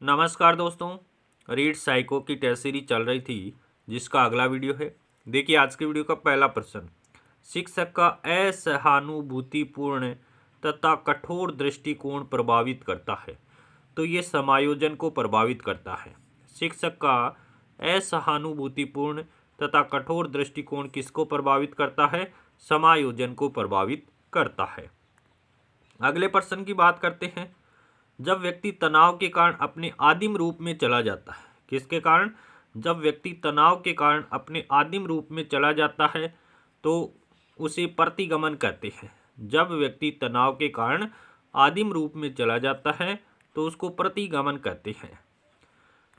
नमस्कार दोस्तों, read psycho की टेस्ट सीरीज चल रही थी जिसका अगला वीडियो है। देखिए आज के वीडियो का पहला प्रश्न, शिक्षक का असहानुभूतिपूर्ण तथा कठोर दृष्टिकोण प्रभावित करता है। तो ये समायोजन को प्रभावित करता है। शिक्षक का असहानुभूतिपूर्ण तथा कठोर दृष्टिकोण किसको प्रभावित करता है? समायोजन को प्रभावित करता है। अगले प्रश्न की बात करते हैं। जब व्यक्ति तनाव के कारण अपने आदिम रूप में चला जाता है, किसके कारण? जब व्यक्ति तनाव के कारण अपने आदिम रूप में चला जाता है तो उसे प्रतिगमन कहते हैं। जब व्यक्ति तनाव के कारण आदिम रूप में चला जाता है तो उसको प्रतिगमन कहते हैं।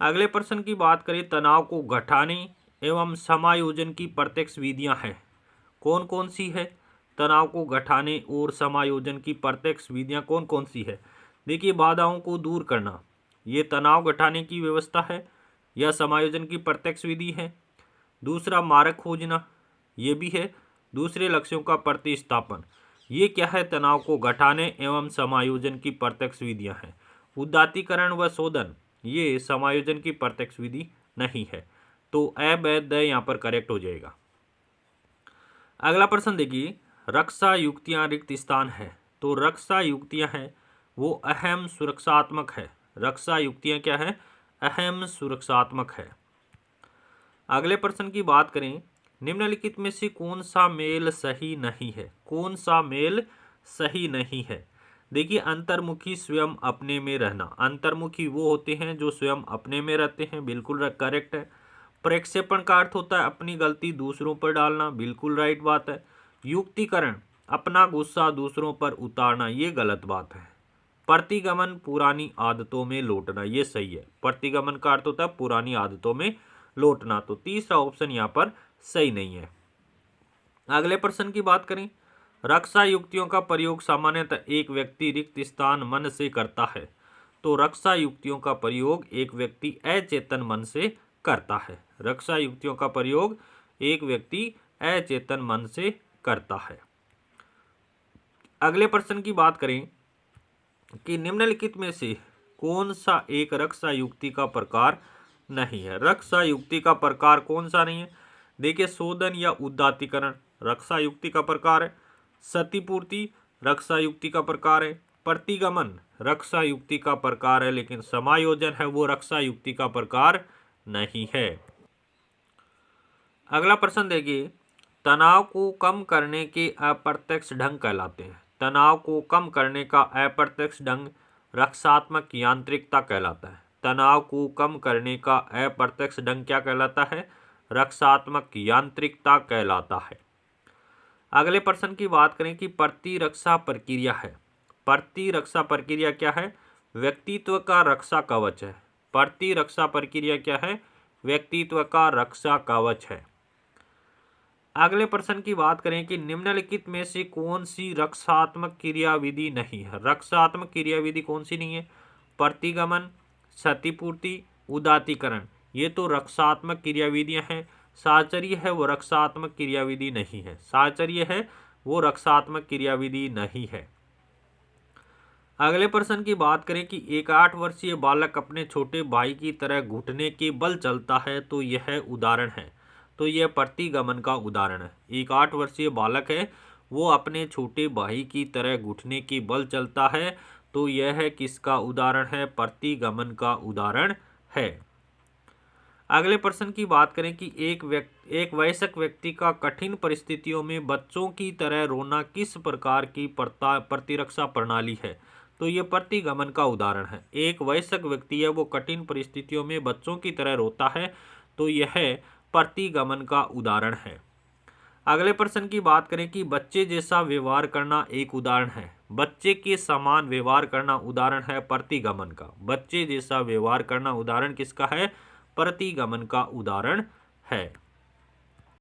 अगले प्रश्न की बात करें, तनाव को घटाने एवं समायोजन की प्रत्यक्ष विधियां हैं। कौन कौन सी है? तनाव को घटाने और समायोजन की प्रत्यक्ष विधियां कौन कौन सी है? देखिए, बाधाओं को दूर करना, ये तनाव घटाने की व्यवस्था है या समायोजन की प्रत्यक्ष विधि है। दूसरा, मार्ग खोजना, ये भी है। दूसरे लक्ष्यों का प्रतिस्थापन, ये क्या है? तनाव को घटाने एवं समायोजन की प्रत्यक्ष विधियां हैं। उदात्तीकरण व शोधन, ये समायोजन की प्रत्यक्ष विधि नहीं है। तो अ, ब, द यहाँ पर करेक्ट हो जाएगा। अगला प्रश्न देखिए, रक्षा युक्तियां रिक्त स्थान है। तो रक्षा युक्तियां हैं वो अहम सुरक्षात्मक है। रक्षा युक्तियां क्या है? अहम सुरक्षात्मक है। अगले प्रश्न की बात करें, निम्नलिखित में से कौन सा मेल सही नहीं है? कौन सा मेल सही नहीं है? देखिए, अंतर्मुखी स्वयं अपने में रहना। अंतर्मुखी वो होते हैं जो स्वयं अपने में रहते हैं, बिल्कुल करेक्ट है। प्रक्षेपण का अर्थ होता है अपनी गलती दूसरों पर डालना, बिल्कुल राइट बात है। युक्तिकरण, अपना गुस्सा दूसरों पर उतारना, ये गलत बात है। प्रतिगमन, पुरानी आदतों में लौटना, ये सही है। प्रतिगमन का अर्थ होता है पुरानी आदतों में लौटना। तो तीसरा ऑप्शन यहाँ पर सही नहीं है। अगले प्रश्न की बात करें, रक्षा युक्तियों का प्रयोग सामान्यतः एक व्यक्ति रिक्त स्थान मन से करता है। तो रक्षा युक्तियों का प्रयोग एक व्यक्ति अचेतन मन से करता है। रक्षा युक्तियों का प्रयोग एक व्यक्ति अचेतन मन से करता है। अगले प्रश्न की बात करें कि निम्नलिखित में से कौन सा एक रक्षा युक्ति का प्रकार नहीं है? रक्षा युक्ति का प्रकार कौन सा नहीं है? देखिए, शोधन या उदात्तीकरण रक्षा युक्ति का प्रकार है। क्षतिपूर्ति रक्षा युक्ति का प्रकार है। प्रतिगमन रक्षा युक्ति का प्रकार है, लेकिन समायोजन है वो रक्षा युक्ति का प्रकार नहीं है। अगला प्रश्न देखिए, तनाव को कम करने के अप्रत्यक्ष ढंग कहलाते हैं। तनाव को कम करने का अप्रत्यक्ष ढंग रक्षात्मक यांत्रिकता कहलाता है। तनाव को कम करने का अप्रत्यक्ष ढंग क्या कहलाता है? रक्षात्मक यांत्रिकता कहलाता है। अगले प्रश्न की बात करें कि प्रतिरक्षा प्रक्रिया है। प्रतिरक्षा प्रक्रिया क्या है? व्यक्तित्व का रक्षा कवच है। प्रतिरक्षा प्रक्रिया क्या है? व्यक्तित्व का रक्षा कवच है। अगले प्रश्न की बात करें कि निम्नलिखित में से कौन सी रक्षात्मक क्रियाविधि नहीं है? रक्षात्मक क्रियाविधि कौन सी नहीं है? प्रतिगमन, क्षतिपूर्ति, उदात्तीकरण, ये तो रक्षात्मक क्रियाविधियां हैं। साहचर्य है वो रक्षात्मक क्रियाविधि नहीं है। साहचर्य है वो रक्षात्मक क्रियाविधि नहीं है। अगले प्रश्न की बात करें कि एक 8 वर्षीय बालक अपने छोटे भाई की तरह घुटने के बल चलता है, तो यह उदाहरण है। तो यह प्रतिगमन का उदाहरण है। एक 8 वर्षीय बालक है, वो अपने छोटे भाई की तरह घुटने के बल चलता है, तो यह किसका उदाहरण है? प्रतिगमन का उदाहरण है। अगले प्रश्न की बात करें कि एक वयस्क व्यक्ति का कठिन परिस्थितियों में बच्चों की तरह रोना किस प्रकार की प्रतिरक्षा प्रणाली है? तो ये प्रतिगमन का उदाहरण है। एक वयस्क व्यक्ति है, वो कठिन परिस्थितियों में बच्चों की तरह रोता है, तो यह प्रतिगमन का उदाहरण है। अगले प्रश्न की बात करें कि बच्चे जैसा व्यवहार करना एक उदाहरण है। बच्चे के समान व्यवहार करना उदाहरण है प्रतिगमन का। बच्चे जैसा व्यवहार करना उदाहरण किसका है? प्रतिगमन का उदाहरण है।